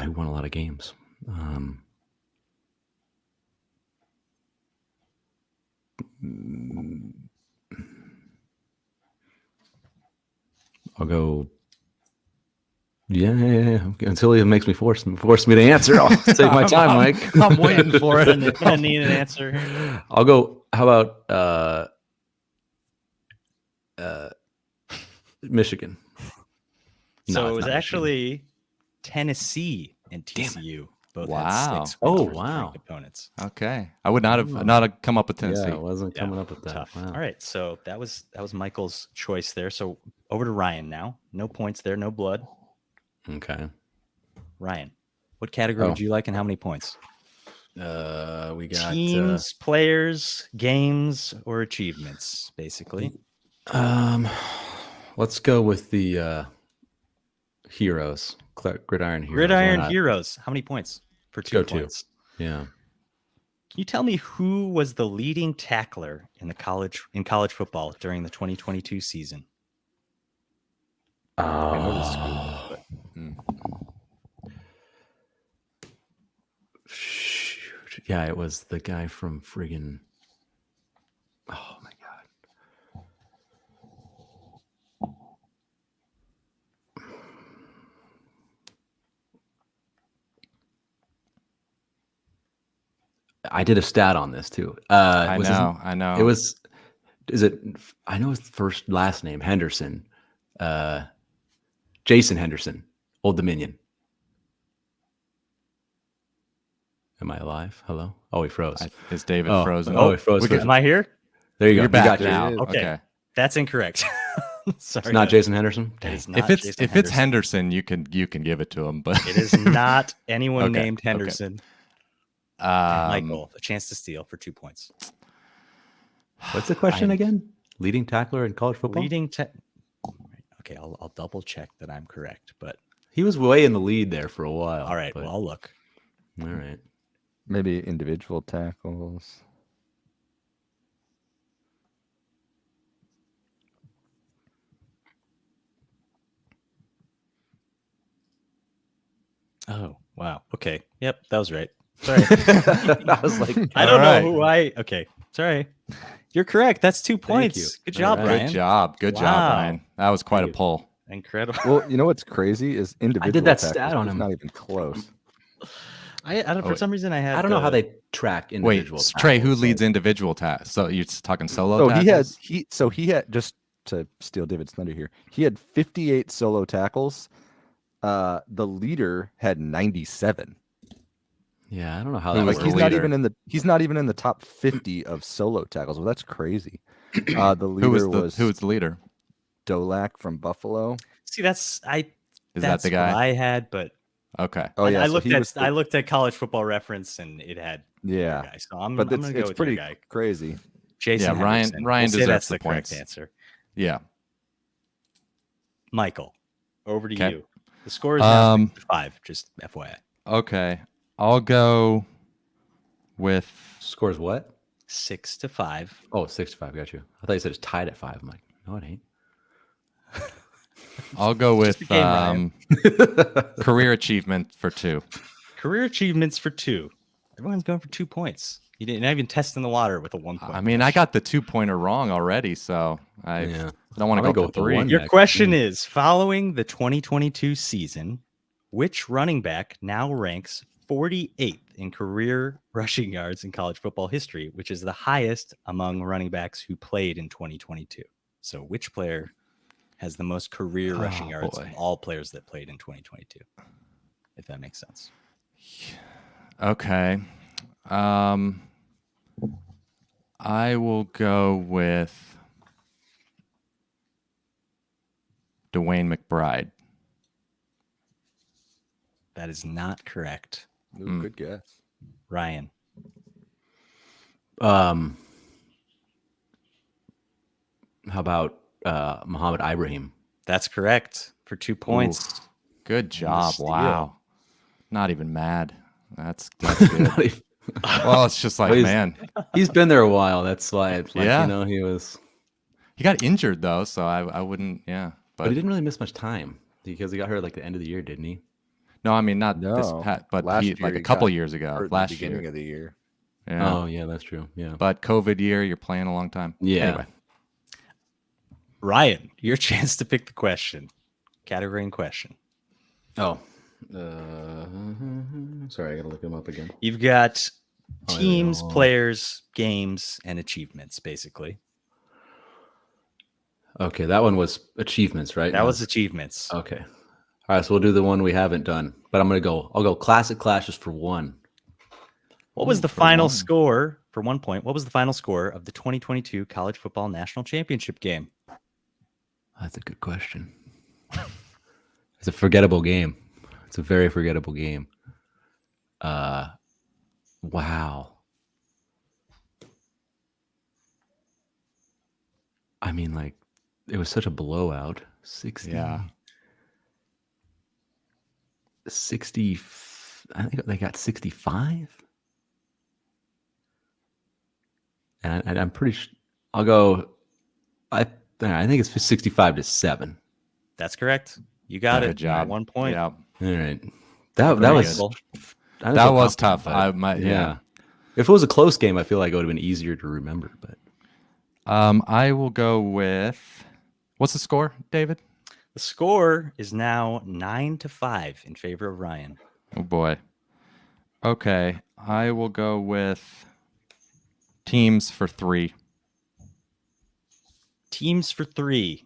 who won a lot of games. I'll go. Yeah. Until he makes me force me to answer, I'll take my time, Mike. I'm waiting for it. I'm gonna need an answer here. I'll go. How about Michigan? So No, it was it's not actually Tennessee and TCU. Both Wow. had 6 Oh, wins versus wow. ranked opponents. Okay. I would not have come up with Michigan. Tennessee. Yeah, I wasn't Yeah, coming up with that. Tough. Wow. All right, so that was Michael's choice there. So over to Ryan now. No points there, no blood. Okay. Ryan, what category would you like and how many points? We got Teams, players, games, or achievements, basically. Let's go with the heroes, gridiron heroes. Why Gridiron not? heroes. How many points? For Go 2 2. points. Yeah. Can you tell me who was the leading tackler in college football during the 2022 season? I know this school, but Shoot. Yeah, it was the guy from friggin'. Oh my god. I did a stat on this too. I was know. I know. It was. Is it? I know his first last name Henderson. Jason Henderson, Old Dominion. Am I alive? Hello. Oh, he froze. Is David Oh, frozen? oh, he froze. we could- Am I here? There you go. You're You back got your- now. is. Okay. That's incorrect. Sorry. It's not Jason Henderson. It Dang. is not If it's Jason it's Henderson. Henderson, you can give it to him. But It is not anyone Okay, named okay. Henderson. um, Michael, a chance to steal for 2 points. What's the question again? Leading tackler in college football. Okay, I'll double check that I'm correct. But He was way in the lead there for a while. all right, but- well, I'll look. all right. Maybe individual tackles. Oh, wow. Okay. Yep, that was right. Sorry. I was like, I don't All right. know who I. Okay, sorry. You're correct. That's 2 points. you. Good job, All right. Ryan. good job. Good Wow. job, Ryan. That was quite a Thank you. pull. Incredible. Well, you know what's crazy is individual that tackles, stat on he's him. Not even close. I don't. For wait. some reason, I had. I don't know how they track Wait, individual. Trey, who tackles, leads but- individual tasks? So you're talking solo So tackles? he had just to steal David's thunder here. He had 58 solo tackles. The leader had 97. Yeah, I don't know how Who that was Like works. the leader? he's not even in the top 50 of solo tackles. Well, that's crazy. The Who was leader was the leader? Dolak from Buffalo. See, that's I. Is that's that the what guy? I had, but Okay. Oh yeah, I so looked he at was the- I looked at College Football Reference and it had your yeah, guy. So I'm but gonna go it's with pretty your guy, crazy. Jason. Yeah, Ryan- Henderson. Ryan We'll say deserves that's the the correct points. answer. Yeah. Michael, over to Okay. you. The score is now Um, 5. Just FYI, Okay. I'll go with Scores what? 6-5. Oh, 6-5. Got you. I thought you said it's tied at 5. I'm like, no, it ain't. I'll go with a game, Ryan. career achievement for 2. Career achievements for 2. Everyone's going for 2 points. You didn't not even test in the water with a 1 point. I mean, I got the 2-pointer wrong already, so I Yeah. don't want I'm to gonna go go for with the 3. one. Your next. question is: following the 2022 season, which running back now ranks 48th in career rushing yards in college football history, which is the highest among running backs who played in 2022? So, which player has the most career rushing Oh, yards boy. of all players that played in 2022? If that makes sense. Okay. I will go with Dwayne McBride. That is not correct, Ooh, good guess. Ryan. How about Muhammad Ibrahim? That's correct for 2 points. Good job. steal. Wow. Not even mad. That's good. Well, it's just like, Well, man, He's been there a while. That's why it's like, Yeah. he was. he got injured though, so I wouldn't, yeah. But But he didn't really miss much time because he got hurt at, like the end of the year, didn't he? no, I mean not this No. past, but Last he year like a he couple got years ago, Hurt at last the beginning year. of the year. Yeah. Oh, yeah, that's true. Yeah. But COVID year, you're playing a long time. Yeah. Anyway, Ryan, your chance to pick the question. Category in question. Oh. Sorry, I gotta look him up again. You've got Oh, there we teams, go. players, games, and achievements, basically. Okay, that one was achievements, right? That was achievements. Okay. All right, so we'll do the one we haven't done. But I'll go classic clashes for 1. What was the for final one. score for 1 point? What was the final score of the 2022 College Football National Championship game? That's a good question. It's a forgettable game. It's a very forgettable game. Wow. I mean, like, it was such a blowout. 60. Yeah. 60. I think they got 65. And I'm pretty sure I'll go. I think it's 65-7. That's correct. You got good it. job. 1 point. Yeah. All right. That Very was good. I don't That feel was confident, tough. but I might, yeah. If it was a close game, I feel like it would have been easier to remember. But I will go with what's the score, David? The score is now 9-5 in favor of Ryan. Oh boy. Okay. I will go with teams for 3. Teams for 3.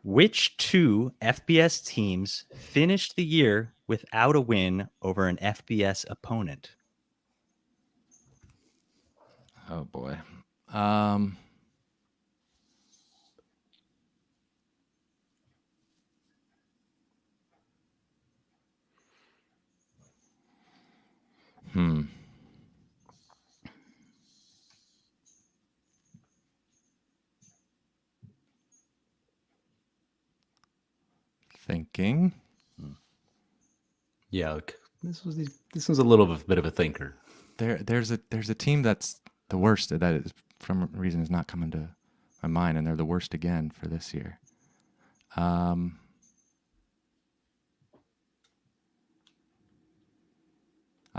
Which 2 FBS teams finished the year without a win over an FBS opponent? Oh boy. Thinking. Yeah, this was a little bit of a thinker. There's a team that's the worst that is from a reason is not coming to my mind, and they're the worst again for this year.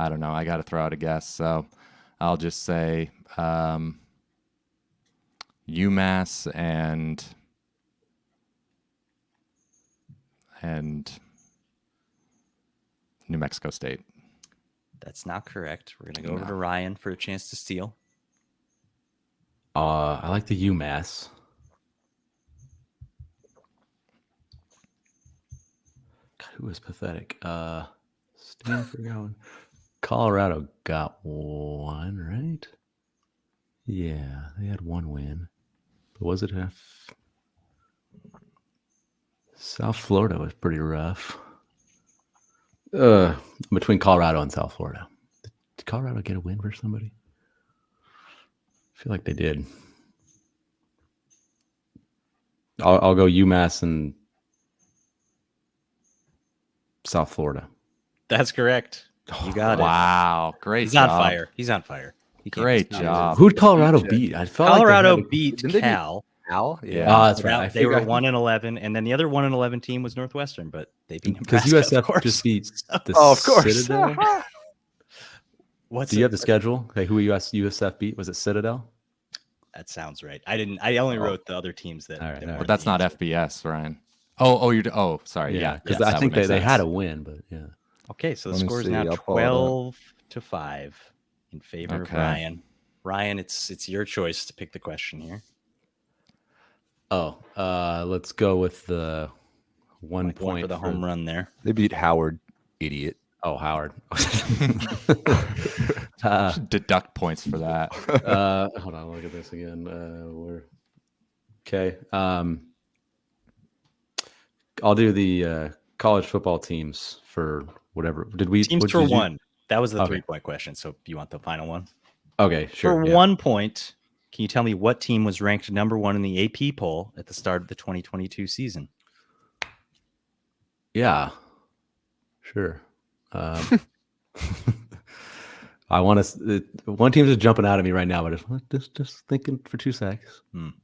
I don't know. I got to throw out a guess, so I'll just say UMass and New Mexico State. That's not correct. We're going to go over to Ryan for a chance to steal. I like the UMass. God, who was pathetic? Stanford got one. Colorado got one, right? Yeah, they had one win. But was it South Florida was pretty rough. Between Colorado and South Florida. Did Colorado get a win for somebody? I feel like they did. I'll go UMass and South Florida. That's correct. You got it. Wow, great He's job. on fire. He's on fire. He can't Great miss. job. Who'd Colorado beat? I felt Colorado like beat Didn't they beat Cal. Al? Yeah. Oh, that's right. They were 1-11, and then the other 1-11 team was Northwestern, but they beat because Nebraska. USF of course. just beat the Oh, of course. Citadel. What's Do you have the schedule? Okay, who USF beat? Was it Citadel? That sounds right. I only wrote the other teams that. All right, that all right. weren't But that's the not answer. FBS, Ryan. Oh, sorry. Yeah, because yes, I that think would make they had sense. a win, but yeah. Okay, so the Let me score is see, now I'll pull it up. 12-5 in favor of Okay. Ryan. Ryan, it's your choice to pick the question here. Oh, let's go with the 1 Going point for the home run there. They beat Howard, idiot. Oh, Howard. Should deduct points for that. Hold on, look at this again. Okay. I'll do the college football teams for whatever. Teams for 1. That was the Okay. 3-point question. So you want the final one? Okay, sure. For yeah. 1 point, can you tell me what team was ranked number 1 in the AP poll at the start of the 2022 season? Yeah, sure. I want to. One team's just jumping out at me right now, but just thinking for 2 seconds. Alabama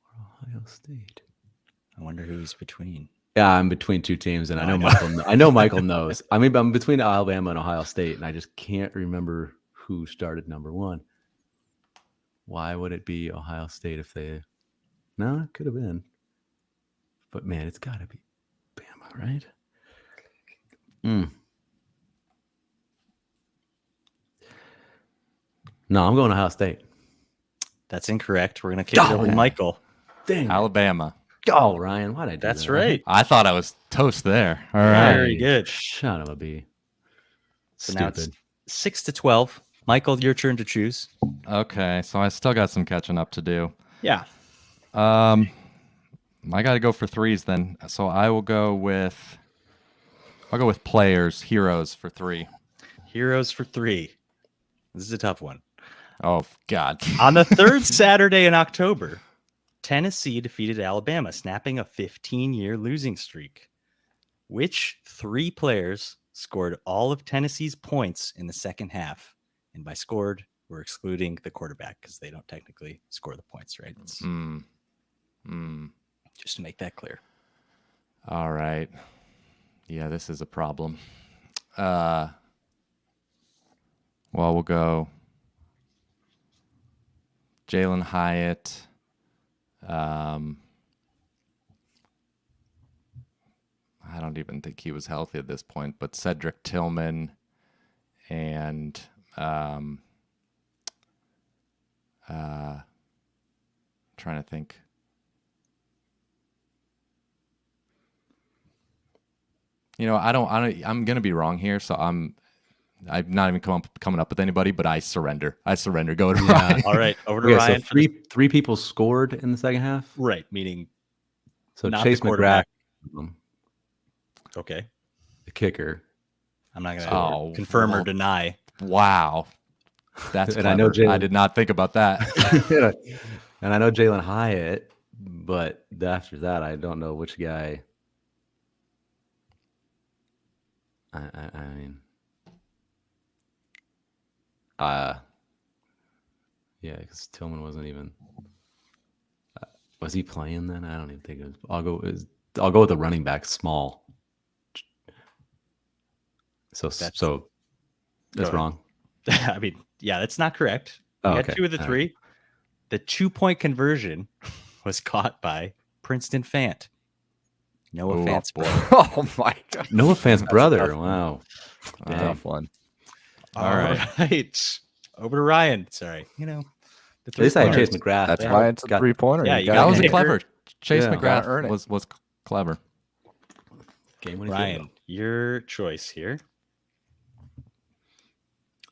or Ohio State. I wonder who he's between. Yeah, I'm between 2 teams, and I know I know. Michael. I know Michael knows. I mean, I'm between Alabama and Ohio State, and I just can't remember who started number 1. Why would it be Ohio State if they? No, it could have been. But man, it's got to be Bama, right? No, I'm going Ohio State. That's incorrect. We're going to kick it over to Michael. Dang. Alabama. Oh, Ryan, why'd I do that? That's right. I thought I was toast there. All right. Very good. Son of a bee. So now Stupid. it's 6-12. Michael, your turn to choose. Okay, so I still got some catching up to do. Yeah. I got to go for 3s then. So I'll go with players, heroes for 3. Heroes for 3. This is a tough one. Oh God. On the third Saturday in October, Tennessee defeated Alabama, snapping a 15-year losing streak. Which 3 players scored all of Tennessee's points in the second half? And by scored, we're excluding the quarterback because they don't technically score the points, right? It's just to make that clear. All right. Yeah, this is a problem. Well, we'll go Jalen Hyatt. I I don't even think he was healthy at this point, but Cedric Tillman and trying to think. I'm going to be wrong here, so I'm not even coming up with anybody, but I surrender. Go to Ryan. All right, over to Okay, Ryan. so three people scored in the second half. Right, meaning So not Chase the quarterback. McGrath, Okay, the kicker. I'm not going Oh, to confirm or well. deny. Wow. That's And clever. I know Jalen- I did not think about that. And I know Jalen Hyatt, but after that, I don't know which guy. I mean, yeah, because Tillman wasn't even. Was he playing then? I don't even think it was. I'll go with the running back, small. So that's wrong. I mean, yeah, that's not correct. We Oh, had okay. 2 of the 3. Right. The 2-point conversion was caught by Princeton Fant. Noah Fant's brother. Oh my god. Noah Fant's brother. Wow. Tough one. All right. Over to Ryan. Sorry. The At least I had Chase pointers. McGrath. That's why it's a 3-pointer. Yeah, You you gotta That was get it. clever. Chase Yeah. Gotta earn McGrath it. was clever. Game-winning Ryan, field your choice here.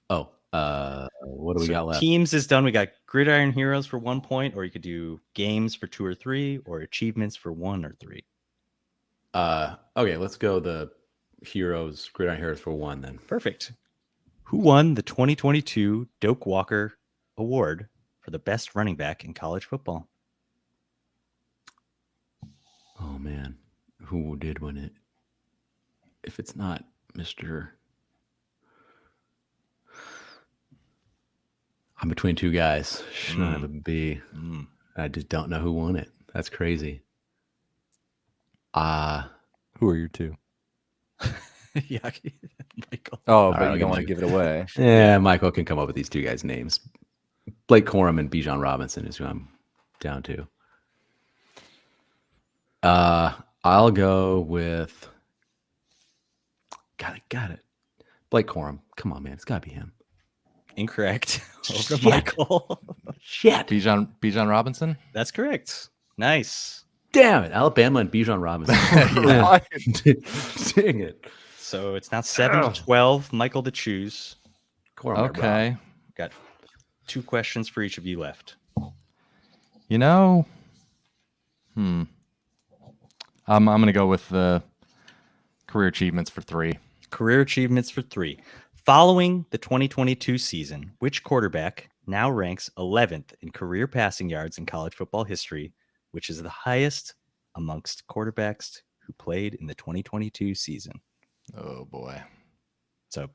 goal. What do we got left? Teams is done. We got Gridiron Heroes for 1 point, or you could do games for 2 or 3, or achievements for 1 or 3. Okay, let's go the Gridiron Heroes for 1 then. Perfect. Who won the 2022 Doak Walker Award for the best running back in college football? Oh man, who did win it? If it's not Mr. I'm between 2 guys. Son of a B. I just don't know who won it. That's crazy. Who are your 2? Yeah, Michael. Oh, right, but I'll you don't give want to you- give it away. Yeah, Michael can come up with these 2 guys' names. Blake Corum and Bijan Robinson is who I'm down to. I'll go with. Got it. Blake Corum. Come on, man. It's got to be him. Incorrect. Over to Shit. Michael. Shit. Bijan Robinson? That's correct. Nice. Damn it. Alabama and Bijan Robinson. Dang it. So it's now 7-12. Michael to choose. Corum went wrong. Okay. Got 2 questions for each of you left. I'm going to go with the career achievements for 3. Career achievements for 3. Following the 2022 season, which quarterback now ranks 11th in career passing yards in college football history, which is the highest amongst quarterbacks who played in the 2022 season? Oh boy. So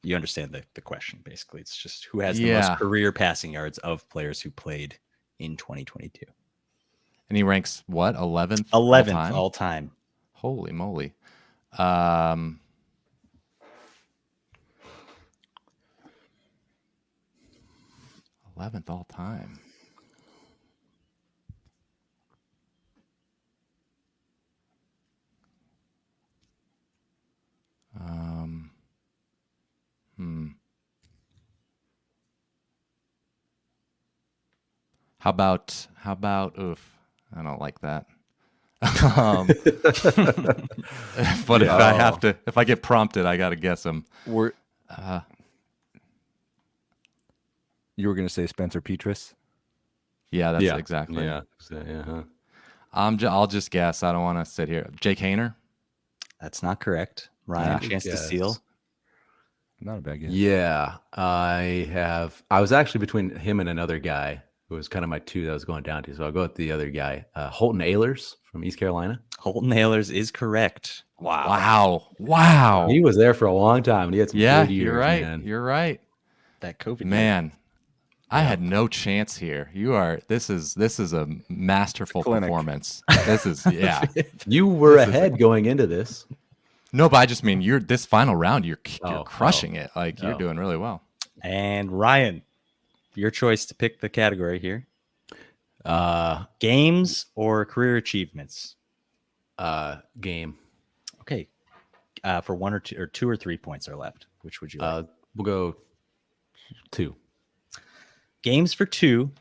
you understand the question, basically. It's just who has the most career passing yards of players who played in 2022. And he ranks what? 11th? 11th all time. Holy moly. 11th all time. How about oof, I don't like that. But if I get prompted, I got to guess him. You were going to say Spencer Petras? Yeah, that's exactly. Yeah. Uh-huh. I'll just guess. I don't want to sit here. Jake Haener? That's not correct. Ryan, chance to steal. Not a bad guess. Yeah, I was actually between him and another guy who was kind of my 2 that I was going down to. So I'll go with the other guy, Holton Ahlers from East Carolina. Holton Ahlers is correct. Wow. He was there for a long time, and he had some good years. You're right. Man. You're right. That COVID Man, I had no chance here. This is a masterful performance. This is You were ahead going into this. No, but I just mean this final round, you're crushing it. Like you're doing really well. And Ryan, your choice to pick the category here. Games or career achievements? Game. Okay. For 1 or 2 or 2 or 3 points are left. Which would you like? We'll go 2. Games for 2.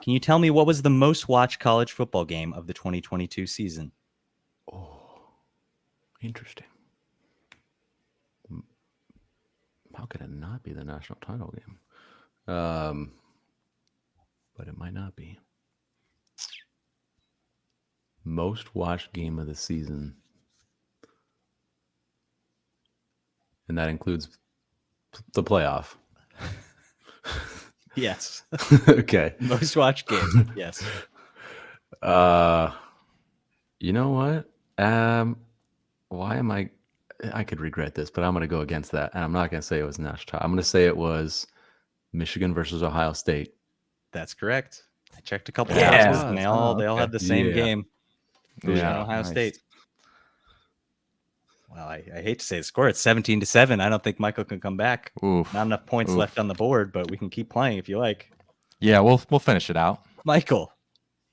Can you tell me what was the most watched college football game of the 2022 season? Oh, interesting. How could it not be the national title game? But it might not be. Most watched game of the season. And that includes the playoff. Yes. Okay. Most watched game. Yes. You know what? Why am I could regret this, but I'm going to go against that. And I'm not going to say it was national title. I'm going to say it was Michigan versus Ohio State. That's correct. I checked a couple Yeah. boxes and they all had the same Yeah. game. Michigan, Yeah, Ohio nice. State. Well, I hate to say the score. It's 17-7. I don't think Michael can come back. Oof. Not enough points Oof. left on the board, but we can keep playing if you like. Yeah, we'll finish it out. Michael,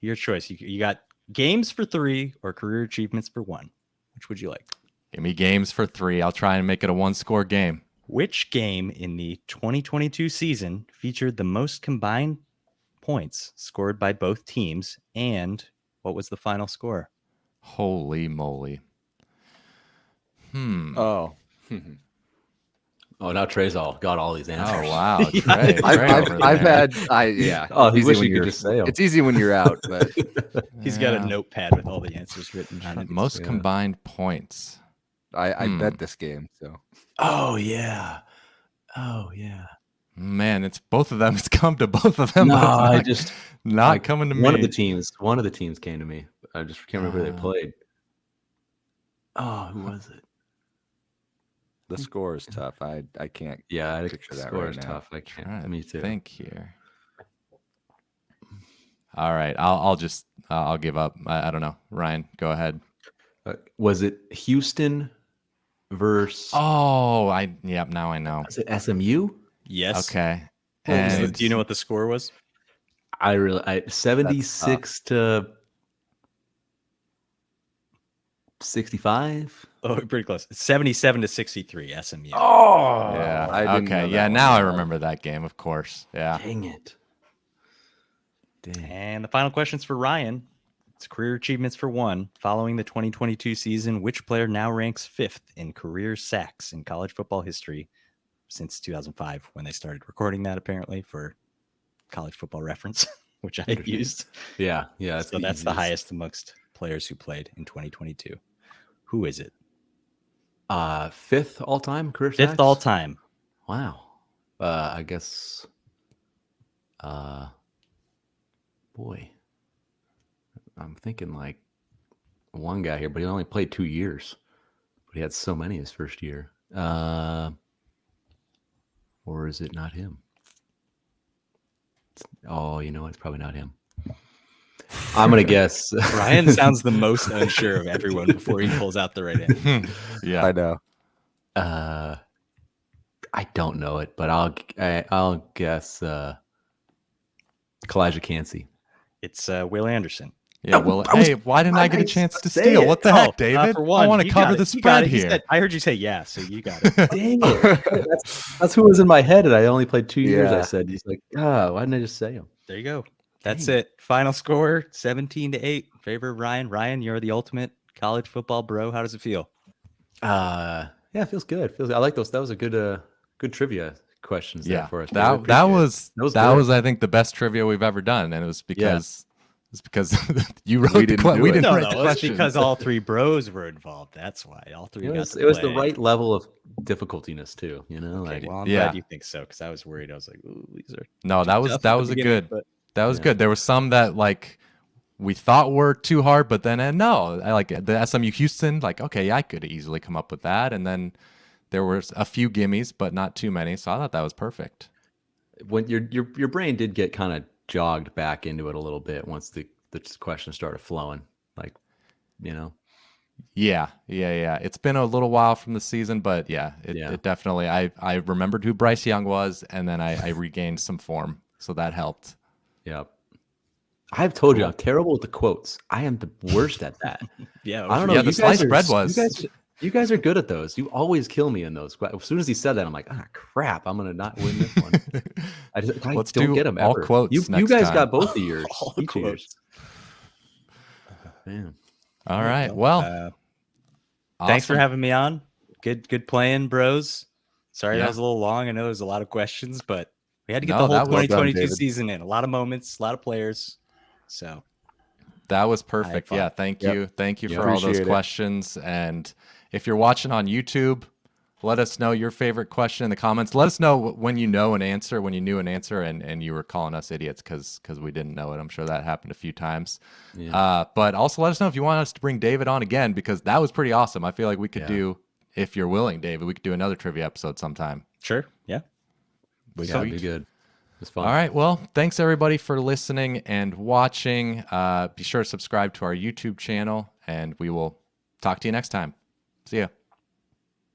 your choice. You got games for 3 or career achievements for 1. Which would you like? Give me games for 3. I'll try and make it a 1-score game. Which game in the 2022 season featured the most combined points scored by both teams, and what was the final score? Holy moly. Oh, Oh, now Trey's got all these answers. Oh, wow. Yeah. Trey, I've had yeah. Oh, It's he easy wish when you could you're- just say 'em. It's easy when you're out, but He's got a Yeah. notepad with all the answers written on it. Most Yeah. combined points. I bet this game. So Oh, yeah. Man, it's both of them. It's come to both of them. No, but it's I not, just not coming to me. one of the teams came to me. I just can't remember who they Ah. played. Oh, who was it? the score is tough. I can't. Yeah, I Picture that score right is now. tough. I can't. All right, Me too. think here. All right, I'll just I'll give up. I don't know. Ryan, go ahead. Was it Houston versus? Oh, now I know. Was it SMU? Yes. Okay. What was the- And do you know what the score was? I 76 to 65. Oh, pretty close. 77-63, SMU. Oh, yeah. I didn't know Okay. that Yeah, one. now I remember that game, of course. Yeah. dang it. Dang. And the final question's for Ryan. It's career achievements for 1. Following the 2022 season, which player now ranks 5th in career sacks in college football history since 2005, when they started recording that, apparently, for College Football Reference, which I used. Yeah. So that's the easiest. highest amongst players who played in 2022. Who is it? 5th all time career 5th sacks? all time. Wow. I guess. Boy, I'm thinking like one guy here, but he only played 2 years. But he had so many his first year. Or is it not him? Oh, you know what? It's probably not him. I'm gonna guess. Ryan sounds the most unsure of everyone before he pulls out the right answer. Yeah. I know. I don't know it, but I'll guess Kalijah Cansey. It's Will Anderson. Yeah. Well, hey, why didn't I get a chance to steal? What the Oh, heck, David? for one, I want to you got cover it. the You got spread it. He here. said- I heard you say yeah, so you got it. Dang it! That's who was in my head, and I only played 2 years. I Yeah. said, he's like, why didn't I just say him? There you go. That's it. Final score 17-8 in favor of Ryan. Ryan, you're the ultimate college football bro. How does it feel? Yeah, it feels good. I like those. That was a good trivia questions there Yeah. for us. I That really appreciate it. that good. was I think the best trivia we've ever done, and it was because you wrote We the didn't do we it. didn't No, write the it's questions. because all 3 bros were involved. That's why all 3 It got was, to it was the play. right level of difficultiness too. You know, Okay, like well, I'm Yeah. glad you think so, because I was worried. I was like, ooh, these are No, that was tough that at the was a beginning, good. but That was Yeah. good. There was some that like we thought were too hard, but then no, I like the SMU Houston. Like, okay, I could easily come up with that, and then there was a few gimmies, but not too many. So I thought that was perfect. when your brain did get kind of jogged back into it a little bit once the questions started flowing. Like, you know. Yeah. It's been a little while from the season, but it definitely. I remembered who Bryce Young was, and then I regained some form, so that helped. Yeah. I've told you I'm terrible with the quotes. I am the worst at that. Yeah, I don't know. Yeah, you the guys sliced are- bread was. You guys are good at those. You always kill me in those. As soon as he said that, I'm like, crap, I'm gonna not win this one. I Let's don't do get them all ever. quotes You next guys time. got both of yours. All each of yours. quotes. Man. All right. Well, Thanks for awesome. having me on. Good playing, bros. Sorry Yeah. that was a little long. I know there's a lot of questions, but we had to get No, the whole that was- 2022 David. season in. A lot of moments, a lot of players. So That was perfect. fun. Yeah, thank Yep. you. Thank you Yeah. for all those Appreciate it. questions. And if you're watching on YouTube, let us know your favorite question in the comments. Let us know when you know an answer, when you knew an answer, and you were calling us idiots because we didn't know it. I'm sure that happened a few times. Yeah. But also let us know if you want us to bring David on again, because that was pretty awesome. I feel like we could do, if you're willing, David, we could do another trivia episode sometime. sure. Yeah. That'd be good. It's fun. All right. Well, thanks everybody for listening and watching. Be sure to subscribe to our YouTube channel, and we will talk to you next time. See ya.